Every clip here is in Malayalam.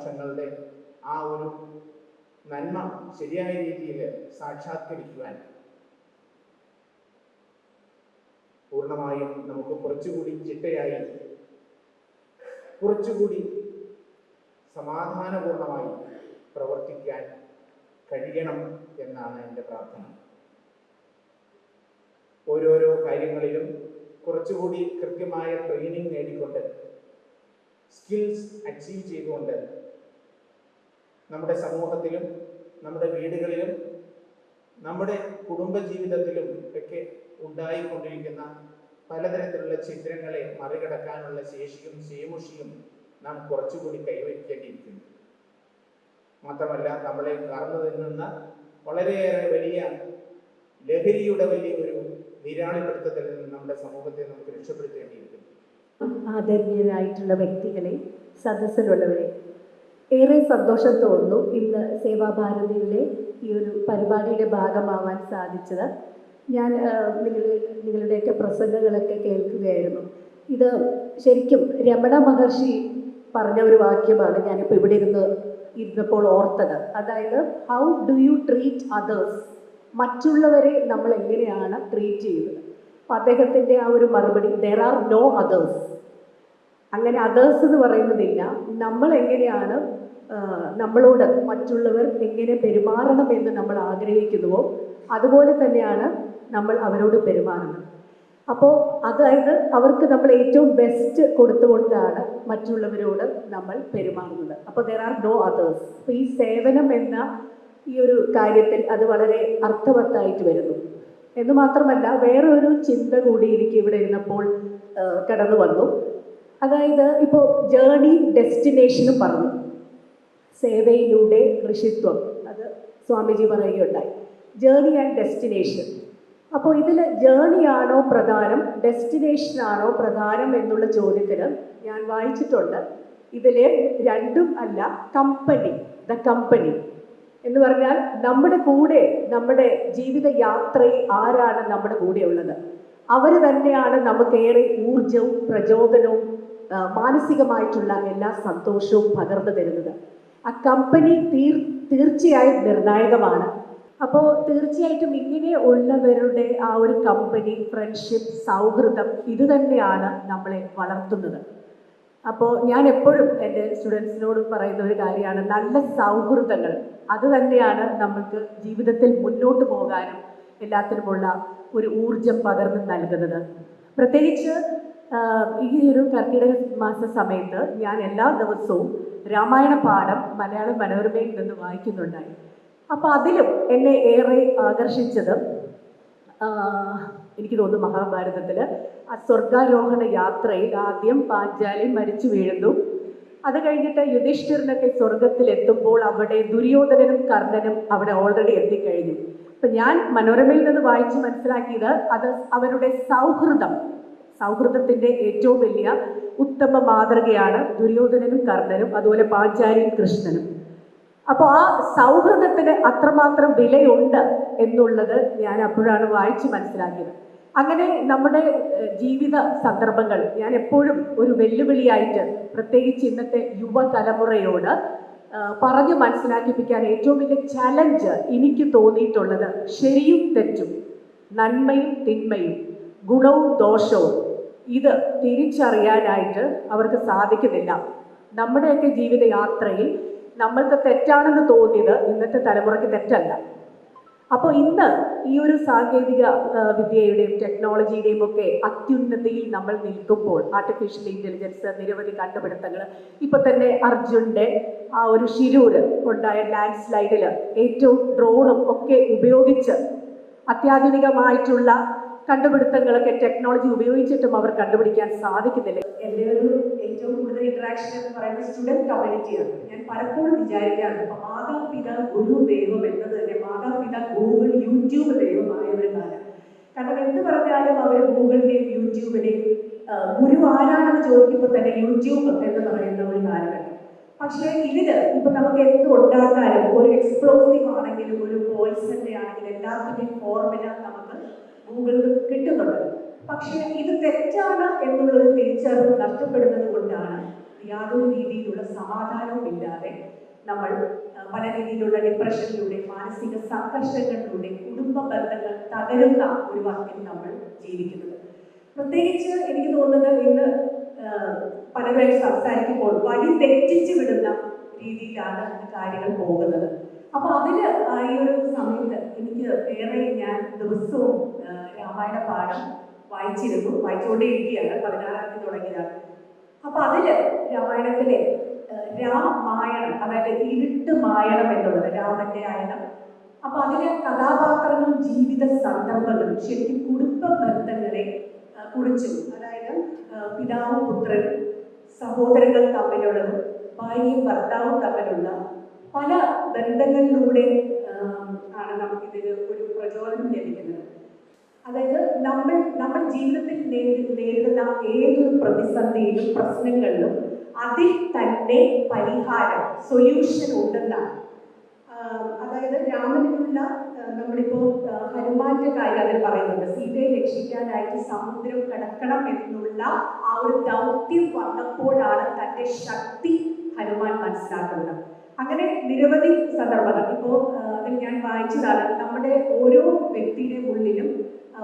ന്യൂനപക്ഷങ്ങളുടെ ആ ഒരു നന്മ ശരിയായ രീതിയിൽ സാക്ഷാത്കരിക്കുവാൻ പൂർണ്ണമായും നമുക്ക് കുറച്ചുകൂടി ചിട്ടയായി, കുറച്ചുകൂടി സമാധാനപൂർണമായി പ്രവർത്തിക്കാൻ കഴിയണം എന്നാണ് എൻ്റെ പ്രാർത്ഥന. ഓരോരോ കാര്യങ്ങളിലും കുറച്ചുകൂടി കൃത്യമായ ട്രെയിനിങ് നേടിക്കൊണ്ട്, സ്കിൽസ് അച്ചീവ് ചെയ്തുകൊണ്ട് നമ്മുടെ സമൂഹത്തിലും നമ്മുടെ വീടുകളിലും നമ്മുടെ കുടുംബജീവിതത്തിലും ഒക്കെ ഉണ്ടായിക്കൊണ്ടിരിക്കുന്ന പലതരത്തിലുള്ള ഛിദ്രങ്ങളെ മറികടക്കാനുള്ള ശേഷിയും ശേമുഷിയും നാം കുറച്ചുകൂടി കൈവരിക്കേണ്ടിയിരിക്കുന്നു. മാത്രമല്ല, നമ്മളെ കറന്നു തിന്നുന്ന വളരെയേറെ വലിയ ലഹരിയുടെ വലിയൊരു നിരാളിപ്പെടുത്തത്തിൽ നിന്ന് നമ്മുടെ സമൂഹത്തെ നമുക്ക് രക്ഷപ്പെടുത്തേണ്ടിയിരിക്കുന്നു. ആദരണീയരായിട്ടുള്ള വ്യക്തികളെ, സദസ്സിലുള്ളവരെ, ഏറെ സന്തോഷം തോന്നുന്നു ഇന്ന് സേവാഭാരതിയിലെ ഈ ഒരു പരിപാടിയുടെ ഭാഗമാവാൻ സാധിച്ചത്. ഞാൻ നിങ്ങളുടെയൊക്കെ പ്രസംഗങ്ങളൊക്കെ കേൾക്കുകയായിരുന്നു. ഇത് ശരിക്കും രമണ മഹർഷി പറഞ്ഞ ഒരു വാക്യമാണ് ഞാനിപ്പോൾ ഇവിടെ ഇരുന്നപ്പോൾ ഓർത്തത്. അതായത്, how do you treat others, മറ്റുള്ളവരെ നമ്മൾ എങ്ങനെയാണ് ട്രീറ്റ് ചെയ്യുന്നത്. അപ്പം അദ്ദേഹത്തിൻ്റെ ആ ഒരു മറുപടി, ദെർ ആർ നോ അതേഴ്സ്. അങ്ങനെ അതേഴ്സ് എന്ന് പറയുന്നതില്ല. നമ്മൾ എങ്ങനെയാണ് നമ്മളോട് മറ്റുള്ളവർ എങ്ങനെ പെരുമാറണം എന്ന് നമ്മൾ ആഗ്രഹിക്കുന്നുവോ അതുപോലെ തന്നെയാണ് നമ്മൾ അവരോട് പെരുമാറുന്നത്. അപ്പോൾ അതായത് അവർക്ക് നമ്മൾ ഏറ്റവും ബെസ്റ്റ് കൊടുത്തുകൊണ്ടാണ് മറ്റുള്ളവരോട് നമ്മൾ പെരുമാറുന്നത്. അപ്പോൾ ദെർ ആർ നോ അതേഴ്സ്. അപ്പോൾ ഈ സേവനം എന്ന ഈ ഒരു കാര്യത്തിൽ അത് വളരെ അർത്ഥവത്തായിട്ട് വരുന്നു. എന്ന് മാത്രമല്ല, വേറെ ഒരു ചിന്ത കൂടി എനിക്ക് ഇവിടെ ഇരുന്നപ്പോൾ കടന്നു വന്നു. അതായത്, ഇപ്പോൾ ജേർണി ഡെസ്റ്റിനേഷനും പറഞ്ഞു, സേവയിലൂടെ ഋഷിത്വം, അത് സ്വാമിജി പറയുകയുണ്ടായി. Journey and destination. അപ്പോൾ ഇതിൽ ജേർണിയാണോ പ്രധാനം, ഡെസ്റ്റിനേഷനാണോ പ്രധാനം എന്നുള്ള ചോദ്യത്തിന് ഞാൻ വായിച്ചിട്ടുണ്ട്, ഇതിലെ രണ്ടും അല്ല, കമ്പനി, ദ കമ്പനി എന്ന് പറഞ്ഞാൽ നമ്മുടെ കൂടെ, നമ്മുടെ ജീവിത യാത്രയിൽ ആരാണ് നമ്മുടെ കൂടെ ഉള്ളത്, അവർ തന്നെയാണ് നമുക്കേറെ ഊർജവും പ്രചോദനവും മാനസികമായിട്ടുള്ള എല്ലാ സന്തോഷവും പകർന്നു തരുന്നത്. ആ കമ്പനി തീർച്ചയായും നിർണായകമാണ്. അപ്പോൾ തീർച്ചയായിട്ടും ഇങ്ങനെ ഉള്ളവരുടെ ആ ഒരു കമ്പനി, ഫ്രണ്ട്ഷിപ്പ്, സൗഹൃദം, ഇത് തന്നെയാണ് നമ്മളെ വളർത്തുന്നത്. അപ്പോൾ ഞാൻ എപ്പോഴും എൻ്റെ സ്റ്റുഡൻസിനോട് പറയുന്ന ഒരു കാര്യമാണ്, നല്ല സൗഹൃദങ്ങൾ അത് തന്നെയാണ് നമുക്ക് ജീവിതത്തിൽ മുന്നോട്ട് പോകാനും എല്ലാത്തിനുമുള്ള ഒരു ഊർജം പകർന്ന് നൽകുന്നത്. പ്രത്യേകിച്ച് ഈ ഒരു കർക്കിടക മാസ സമയത്ത് ഞാൻ എല്ലാ ദിവസവും രാമായണ പാഠം മലയാള മനോരമയിൽ നിന്ന് വായിക്കുന്നുണ്ടായി. അപ്പോൾ അതിലും എന്നെ ഏറെ ആകർഷിച്ചത്, എനിക്ക് തോന്നുന്നു മഹാഭാരതത്തിൽ ആ സ്വർഗാരോഹണ യാത്രയിൽ ആദ്യം പാഞ്ചാലി മരിച്ചു വീഴുന്നു. അത് കഴിഞ്ഞിട്ട് യുധിഷ്ഠിരനൊക്കെ സ്വർഗത്തിലെത്തുമ്പോൾ അവിടെ ദുര്യോധനനും കർണനും അവിടെ ഓൾറെഡി എത്തിക്കഴിഞ്ഞു. അപ്പം ഞാൻ മനോരമയിൽ നിന്ന് വായിച്ച് മനസ്സിലാക്കിയത്, അത് അവരുടെ സൗഹൃദത്തിൻ്റെ ഏറ്റവും വലിയ ഉത്തമ മാതൃകയാണ് ദുര്യോധനനും കർണനും, അതുപോലെ പാഞ്ചാലിയും കൃഷ്ണനും. അപ്പോൾ ആ സൗഹൃദത്തിന് അത്രമാത്രം വിലയുണ്ട് എന്നുള്ളത് ഞാൻ അപ്പോഴാണ് വായിച്ച് മനസ്സിലാക്കിയത്. അങ്ങനെ നമ്മുടെ ജീവിത സന്ദർഭങ്ങൾ ഞാൻ എപ്പോഴും ഒരു വെല്ലുവിളിയായിട്ട്, പ്രത്യേകിച്ച് ഇന്നത്തെ യുവതലമുറയോട് പറഞ്ഞു മനസ്സിലാക്കിപ്പിക്കാൻ ഏറ്റവും വലിയ ചലഞ്ച് എനിക്ക് തോന്നിയിട്ടുള്ളത്, ശരിയും തെറ്റും, നന്മയും തിന്മയും, ഗുണവും ദോഷവും ഇത് തിരിച്ചറിയാനായിട്ട് അവർക്ക് സാധിക്കുന്നില്ല. നമ്മുടെയൊക്കെ ജീവിത യാത്രയിൽ നമ്മൾക്ക് തെറ്റാണെന്ന് തോന്നിയത് ഇന്നത്തെ തലമുറയ്ക്ക് തെറ്റല്ല. അപ്പോൾ ഇന്ന് ഈ ഒരു സാങ്കേതിക വിദ്യയുടെയും ടെക്നോളജിയുടെയും ഒക്കെ അത്യുന്നതിയിൽ നമ്മൾ നിൽക്കുമ്പോൾ, ആർട്ടിഫിഷ്യൽ ഇൻ്റലിജൻസ്, നിരവധി കണ്ടുപിടുത്തങ്ങൾ, ഇപ്പോൾ തന്നെ അർജുൻ്റെ ആ ഒരു ഷിരൂർ ഉണ്ടായ ലാൻഡ് സ്ലൈഡിൽ ഏറ്റവും ഡ്രോണും ഒക്കെ ഉപയോഗിച്ച് അത്യാധുനികമായിട്ടുള്ള കണ്ടുപിടുത്തങ്ങളൊക്കെ ടെക്നോളജി ഉപയോഗിച്ചിട്ടും അവർ കണ്ടുപിടിക്കാൻ സാധിക്കുന്നില്ല. എൻ്റെ ഒരു ഏറ്റവും കൂടുതൽ ഇൻട്രാക്ഷൻ എന്ന് പറയുന്നത് സ്റ്റുഡൻറ് കമ്മ്യൂണിറ്റിയാണ്. ഞാൻ പലപ്പോഴും വിചാരിക്കാറുണ്ട്, അപ്പോൾ മാതാപിതാ ഗുരു ദൈവം എന്നത് തന്നെ മാതാപിതാ ഗൂഗിൾ യൂട്യൂബ് ദൈവമായ ഒരു കാലം. കാരണം എന്ത് പറഞ്ഞാലും അവർ ഗൂഗിളിൻ്റെയും യൂട്യൂബിൻ്റെയും ഗുരു ആരാണെന്ന് ചോദിക്കുമ്പോൾ തന്നെ യൂട്യൂബ് എന്ന് പറയുന്ന ഒരു കാലഘട്ടം. പക്ഷേ ഇതിന് ഇപ്പം നമുക്ക് എന്ത് ഉണ്ടാക്കാനും, ഒരു എക്സ്പ്ലോസീവ് ആണെങ്കിലും ഒരു പോയിസൻ്റെ ആണെങ്കിലും എല്ലാത്തിൻ്റെയും ഫോർമുല നമുക്ക് ഗൂഗിളിൽ കിട്ടുന്നുണ്ട്. പക്ഷേ ഇത് തെറ്റാണ് എന്നുള്ളൊരു തിരിച്ചറിവ് നഷ്ടപ്പെടുന്നത് കൊണ്ടാണ് യാതൊരു രീതിയിലുള്ള സമാധാനവും ഇല്ലാതെ നമ്മൾ പല രീതിയിലുള്ള ഡിപ്രഷനിലൂടെ, മാനസിക സംഘർഷങ്ങളിലൂടെ, കുടുംബ ബന്ധങ്ങൾ തകരുന്ന ഒരു വർക്കിൽ നമ്മൾ ജീവിക്കുന്നത്. പ്രത്യേകിച്ച് എനിക്ക് തോന്നുന്നത് ഇന്ന് പലരും സംസാരിക്കുമ്പോൾ വഴി തെറ്റിച്ച് വിടുന്ന രീതിയിലാണ് കാര്യങ്ങൾ പോകുന്നത്. അപ്പൊ അതിന് ഈ ഒരു സമയത്ത് എനിക്ക് ഏറെ ഞാൻ ദിവസവും രാമായണ പാഠം വായിച്ചുകൊണ്ടേയിരിക്കുകയാണ്. 16-ാം തീയതി തുടങ്ങിയതാണ്. അപ്പൊ അതില് രാമായണത്തിലെ രാമായണം, അതായത് ഇരുട്ട് മായണം എന്നുള്ളത്, രാമന്റെ അയനം. അപ്പൊ അതിലെ കഥാപാത്രങ്ങളും ജീവിത സന്ദർഭങ്ങളും ശരിക്കും കുടുംബ ബന്ധങ്ങളെ കുറിച്ചും, അതായത് പിതാവും പുത്രനും, സഹോദരങ്ങൾ തമ്മിലുള്ളതും ഭാര്യയും ഭർത്താവും തമ്മിലുള്ള പല ബന്ധങ്ങളിലൂടെ ആണ് നമുക്കിതിന് ഒരു പ്രചോദനം ലഭിക്കുന്നത്. അതായത് നമ്മൾ ജീവിതത്തിൽ നേരിടുന്ന ഏതൊരു പ്രതിസന്ധിയിലും പ്രശ്നങ്ങളിലും അതിൽ തന്നെ പരിഹാരം, സൊല്യൂഷൻ ഉണ്ടെന്നാണ്. അതായത് രാമനുള്ള നമ്മളിപ്പോ ഹനുമാന്റെ കാര്യം അതിൽ പറയുന്നുണ്ട്. സീതയെ രക്ഷിക്കാനായിട്ട് സമുദ്രം കടക്കണം എന്നുള്ള ആ ഒരു ദൗത്യം വന്നപ്പോഴാണ് തന്റെ ശക്തി ഹനുമാൻ മനസ്സിലാക്കുന്നത്. അങ്ങനെ നിരവധി സന്ദർഭങ്ങൾ ഇപ്പോൾ അതിൽ ഞാൻ വായിച്ചതാണ്. നമ്മുടെ ഓരോ വ്യക്തിയുടെ ഉള്ളിലും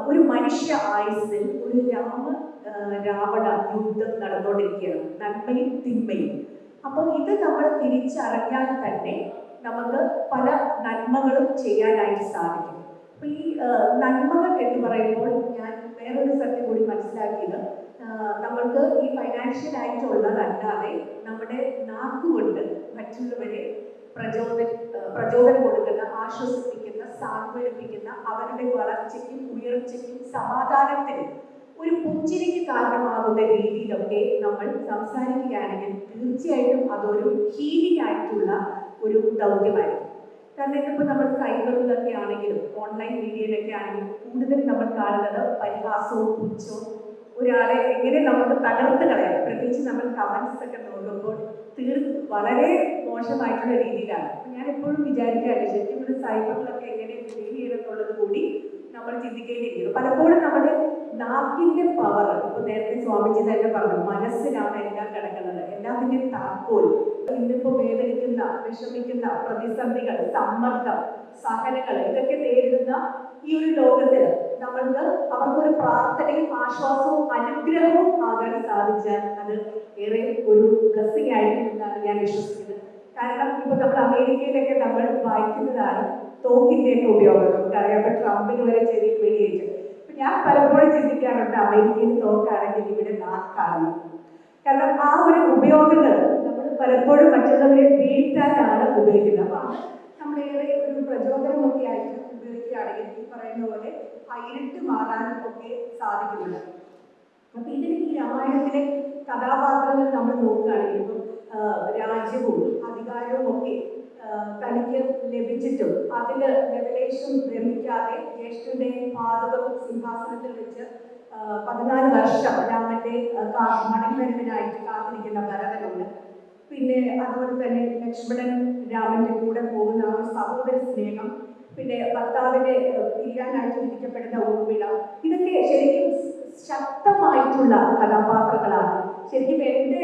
ഒരു മനുഷ്യ ആയുസ്സിൽ ഒരു രാവണ യുദ്ധം നടന്നുകൊണ്ടിരിക്കുകയാണ്, നന്മയും തിന്മയും. അപ്പോൾ ഇത് നമ്മൾ തിരിച്ചറിഞ്ഞാൽ തന്നെ നമുക്ക് പല നന്മകളും ചെയ്യാനായിട്ട് സാധിക്കും. അപ്പൊ ഈ നന്മകൾ എന്ന് പറയുമ്പോൾ ഞാൻ വേറൊരു സത്യം കൂടി മനസ്സിലാക്കിയത്, നമ്മൾക്ക് ഈ ഫൈനാൻഷ്യൽ ആയിട്ടുള്ളതല്ലാതെ നമ്മുടെ നാക്കുകൊണ്ട് മറ്റുള്ളവരെ പ്രചോദനം കൊടുക്കുന്ന, ആശ്വസിപ്പിക്കുന്ന, സാന്ത്വനിപ്പിക്കുന്ന, അവരുടെ വളർച്ചയ്ക്കും ഉയർച്ചയ്ക്കും സമാധാനത്തിനും ഒരു പുഞ്ചിരിക്ക് കാരണമാകുന്ന രീതിയിലൊക്കെ നമ്മൾ സംസാരിക്കുകയാണെങ്കിൽ തീർച്ചയായിട്ടും അതൊരു ഹീലിംഗ് ആയിട്ടുള്ള ഒരു ദൗത്യമായിരിക്കും. കാരണം ഇതിപ്പോൾ നമ്മൾ സൈബറിലൊക്കെ ആണെങ്കിലും ഓൺലൈൻ മീഡിയയിലൊക്കെ ആണെങ്കിലും കൂടുതൽ നമ്മൾ കാണുന്നത് പരിഹാസവും പുച്ഛവും, ഒരാളെ എങ്ങനെ നമുക്ക് തകർത്ത് കളയാം. പ്രത്യേകിച്ച് നമ്മൾ കമന്റ്സ് ഒക്കെ നോക്കുമ്പോൾ വളരെ മോശമായിട്ടുള്ള രീതിയിലാണ്. ഞാൻ എപ്പോഴും വിചാരിക്കാറില്ല, ശരിക്കും ഒരു സൈബറിലൊക്കെ എങ്ങനെ ബിഹേവ് ചെയ്യണമെന്നുള്ളത് കൂടി നമ്മൾ ചിന്തിക്കേണ്ടിയിരിക്കുന്നു. പലപ്പോഴും നമ്മുടെ നാക്കിന്റെ പവർ, ഇപ്പൊ നേരത്തെ സ്വാമിജി തന്നെ പറഞ്ഞു, മനസ്സിലാണ് എല്ലാം കിടക്കുന്നത്, എല്ലാത്തിന്റെയും താക്കോൽ. ഇന്നിപ്പോ വേദനിക്കുന്ന, വിഷമിക്കുന്ന, പ്രതിസന്ധികൾ, സമ്മർദ്ദം, സഹനങ്ങൾ, ഇതൊക്കെ നേരിടുന്ന ഈ ഒരു ലോകത്തിൽ നമ്മൾക്ക് അവർക്കൊരു പ്രാർത്ഥനയും ആശ്വാസവും അനുഗ്രഹവും ആകാൻ സാധിച്ചാൽ അത് ഏറെ ഒരു ബ്ലെസ്സിങ് ആയിരിക്കും എന്നാണ് ഞാൻ വിശ്വസിക്കുന്നത്. കാരണം ഇപ്പൊ നമ്മൾ അമേരിക്കയിലൊക്കെ നമ്മൾ വായിക്കുന്നതാണ് തോക്കിന്റെയൊക്കെ ഉപയോഗം. നമുക്കറിയാം, ട്രംപിന് വരെ ചെറിയ വെടിയേറ്റ്. അപ്പൊ ഞാൻ പലപ്പോഴും ചിന്തിക്കാറുണ്ട്, അമേരിക്കയിൽ തോക്കാണെങ്കിൽ ഇവിടെ നാക്കാണ്. കാരണം ആ ഒരു ഉപയോഗങ്ങൾ നമ്മൾ പലപ്പോഴും മറ്റുള്ളവരെ വീഴ്ത്താനാണ് ഉപയോഗിക്കുന്നത്. അപ്പൊ അത് നമ്മളേറെ ഒരു പ്രചോദനമൊക്കെ ആയിട്ട് ഉപയോഗിക്കുകയാണെങ്കിൽ ഈ പറയുന്ന പോലെ ആ ഇരുട്ട് മാറാനും ഒക്കെ സാധിക്കുന്നുണ്ട്. അപ്പൊ ഇതിന് ഈ രാമായണത്തിലെ കഥാപാത്രങ്ങൾ നമ്മൾ നോക്കുകയാണെങ്കിൽ ഇപ്പം രാജ്യവും അധികാരവും ഒക്കെ തനിക്ക് ലഭിച്ചിട്ടും അതിൽ ലെവലേഷൻ ലഭിക്കാതെ ജ്യേഷ്ഠന്റെ പാതകം സിംഹാസനത്തിൽ വെച്ച് 14 വർഷം രാമന്റെ മടങ്ങിവരവിനായിട്ട് കാത്തിരിക്കുന്ന ഭരതനുണ്ട്. പിന്നെ അതുപോലെ തന്നെ ലക്ഷ്മണൻ രാമന്റെ കൂടെ പോകുന്ന ആ ഒരു സഹോദര സ്നേഹം, പിന്നെ ഭർത്താവിനെ പിരിയാനായിട്ട് വിധിക്കപ്പെടുന്ന ഊർമിള, ഇതൊക്കെ ശരിക്കും ശക്തമായിട്ടുള്ള കഥാപാത്രങ്ങളാണ്. ശരിക്കും എൻ്റെ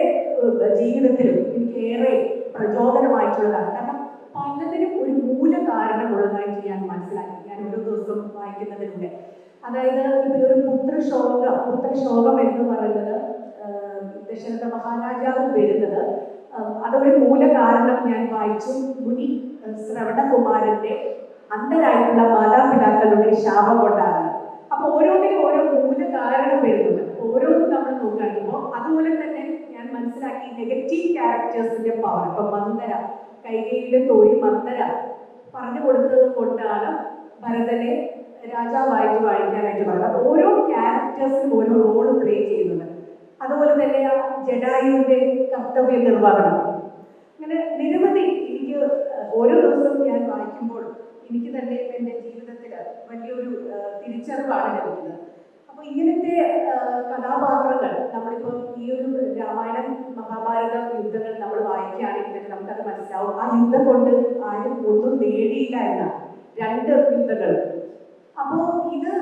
ജീവിതത്തിലും എനിക്ക് ഏറെ പ്രചോദനമായിട്ടുള്ളതാണ്. കാരണം പലതിനും ഒരു മൂല കാരണമുള്ളതായിട്ട് ഞാൻ മനസ്സിലാക്കി. ഞാൻ ഓരോ ദിവസവും വായിക്കുന്നതിലൂടെ, അതായത് ഒരു പുത്രശോകം എന്ന് പറയുന്നത് ദശരഥ മഹാരാജാവ് വരുന്നത്, അതൊരു മൂല കാരണം ഞാൻ വായിച്ചു. മുനി ശ്രവണകുമാരന്റെ അന്ധരായിട്ടുള്ള മാതാപിതാക്കളുടെ ശാപം കൊണ്ടാണ്. അപ്പൊ ഓരോന്നിനും ഓരോ മൂല കാരണം വരുന്നുണ്ട്. ഓരോന്നും നമ്മൾ നോക്കുകയാണിപ്പോൾ. അതുപോലെ തന്നെ ഞാൻ മനസ്സിലാക്കി നെഗറ്റീവ് ക്യാരക്ടേഴ്സിന്റെ പവർ. ഇപ്പൊ മന്ദര, കൈകേയിയുടെ തോഴി മന്ദര പറഞ്ഞു കൊടുത്തത് കൊണ്ടാണ് ഭരതനെ രാജാവായിട്ട് വാഴിക്കാനായിട്ട് പറയുന്നത്. ഓരോ ക്യാരക്ടേഴ്സിനും ഓരോ റോള് പ്ലേ ചെയ്യുന്നുണ്ട്. അതുപോലെ തന്നെ ആ ജഡായുവിന്റെ കർത്തവ്യ നിർവഹണം, അങ്ങനെ നിരവധി. എനിക്ക് ഓരോ ദിവസവും ഞാൻ വായിക്കുമ്പോൾ എനിക്ക് തന്നെ എൻ്റെ ജീവിതത്തിൽ വലിയൊരു തിരിച്ചറിവാണ് ലഭിക്കുന്നത്. അപ്പൊ ഇങ്ങനത്തെ കഥാപാത്രങ്ങൾ നമ്മളിപ്പോൾ ഈ ഒരു രാമായണം മഹാഭാരത യുദ്ധങ്ങൾ നമ്മൾ വായിക്കുകയാണെങ്കിൽ തന്നെ നമുക്കത് മനസ്സിലാവും. ആ യുദ്ധം കൊണ്ട് ആരും ഒന്നും നേടിയില്ല എന്നാണ്, 2 യുദ്ധങ്ങൾ. അപ്പോൾ ഇത്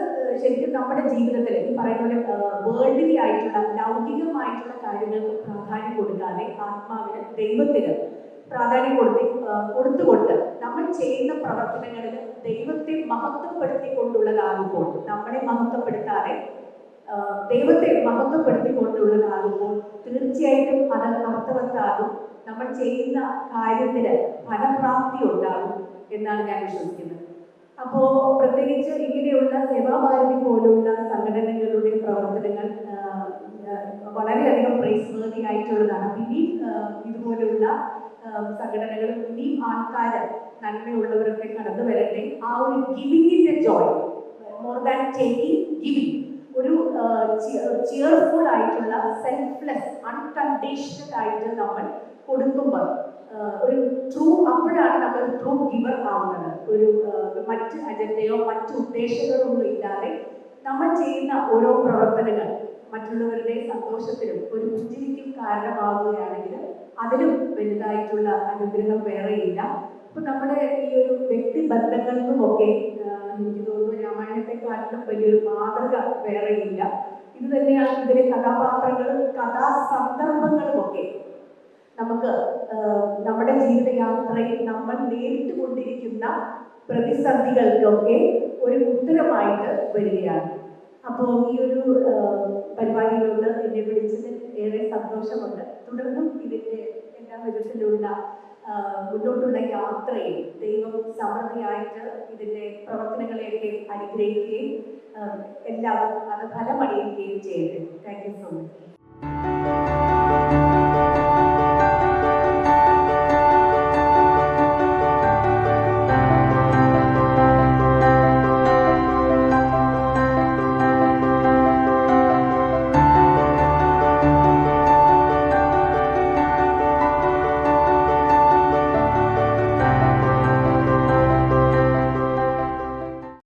ശരിക്കും നമ്മുടെ ജീവിതത്തിൽ ഈ പറയുന്ന പോലെ വേൾഡിലി ആയിട്ടുള്ള ലൗകികമായിട്ടുള്ള കാര്യങ്ങൾക്ക് പ്രാധാന്യം കൊടുക്കാതെ ആത്മാവിന് ദൈവത്തിന് പ്രാധാന്യം കൊടുത്തുകൊണ്ട് നമ്മൾ ചെയ്യുന്ന പ്രവർത്തനങ്ങളിൽ ദൈവത്തെ മഹത്വപ്പെടുത്തിക്കൊണ്ടുള്ളതാകുമ്പോൾ, നമ്മളെ മഹത്വപ്പെടുത്താതെ ദൈവത്തെ മഹത്വപ്പെടുത്തിക്കൊണ്ടുള്ളതാകുമ്പോൾ തീർച്ചയായിട്ടും അത് അർത്ഥവത്താകും. നമ്മൾ ചെയ്യുന്ന കാര്യത്തിന് ഫലപ്രാപ്തി ഉണ്ടാകും എന്നാണ് ഞാൻ വിശ്വസിക്കുന്നത്. അപ്പോൾ പ്രത്യേകിച്ച് ഇങ്ങനെയുള്ള സേവാഭാരതി പോലുള്ള സംഘടനകളുടെ പ്രവർത്തനങ്ങൾ വളരെയധികം പ്രൈസ്വേർതി ആയിട്ടുള്ളതാണ്. ഇനിയും ഇതുപോലുള്ള സംഘടനകൾ, ഇനിയും ആൾക്കാർ, നന്മയുള്ളവരൊക്കെ കടന്നു വരട്ടെ. ആ ഒരു ഗിവിങ്ങിന്റെ joy, more than taking, giving, ഒരു ചിയർഫുൾ ആയിട്ടുള്ള സെൽഫ്ലെസ് അൺകണ്ടീഷണൽ ആയിട്ട് നമ്മൾ കൊടുക്കുമ്പോൾ ഒരു അപ്പോഴാണ് നമ്മൾ ട്രൂ ഗിവർ ആവുന്നത്. ഒരു മറ്റ് അജണ്ടയോ മറ്റു ഉദ്ദേശങ്ങളോ ഒന്നും ഇല്ലാതെ നമ്മൾ ചെയ്യുന്ന ഓരോ പ്രവർത്തനങ്ങൾ മറ്റുള്ളവരുടെ സന്തോഷത്തിനും ഒരു പുഞ്ചിരിക്കും കാരണമാവുകയാണെങ്കിൽ അതിലും വലുതായിട്ടുള്ള അനുഗ്രഹം വേറെയില്ല. അപ്പൊ നമ്മുടെ ഈ ഒരു വ്യക്തിബന്ധങ്ങൾക്കുമൊക്കെ എനിക്ക് തോന്നുന്നു രാമായണത്തെക്കാട്ടിലും വലിയൊരു മാതൃക വേറെയില്ല. ഇത് തന്നെയാണ് ഇതിലെ കഥാപാത്രങ്ങളും കഥാസന്ദർഭങ്ങളും ഒക്കെ നമുക്ക് നമ്മുടെ ജീവിതയാത്രയിൽ നമ്മൾ നേരിട്ട് കൊണ്ടിരിക്കുന്ന പ്രതിസന്ധികൾക്കൊക്കെ ഒരു ഉത്തരമായിട്ട് വരികയാണ്. അപ്പോൾ ഈ ഒരു പരിപാടിയിലോട്ട് എന്നെ വിളിച്ചതിൽ ഏറെ സന്തോഷമുണ്ട്. തുടർന്നും ഇതിൻ്റെ എല്ലാ വിധത്തിലുള്ള മുന്നോട്ടുള്ള യാത്രയിൽ ദൈവം സമൃദ്ധിയായിട്ട് ഇതിൻ്റെ പ്രവർത്തനങ്ങളെയൊക്കെ അനുഗ്രഹിക്കുകയും എല്ലാവർക്കും അത് ഫലമണിയുകയും ചെയ്യട്ടെ. Thank you so much.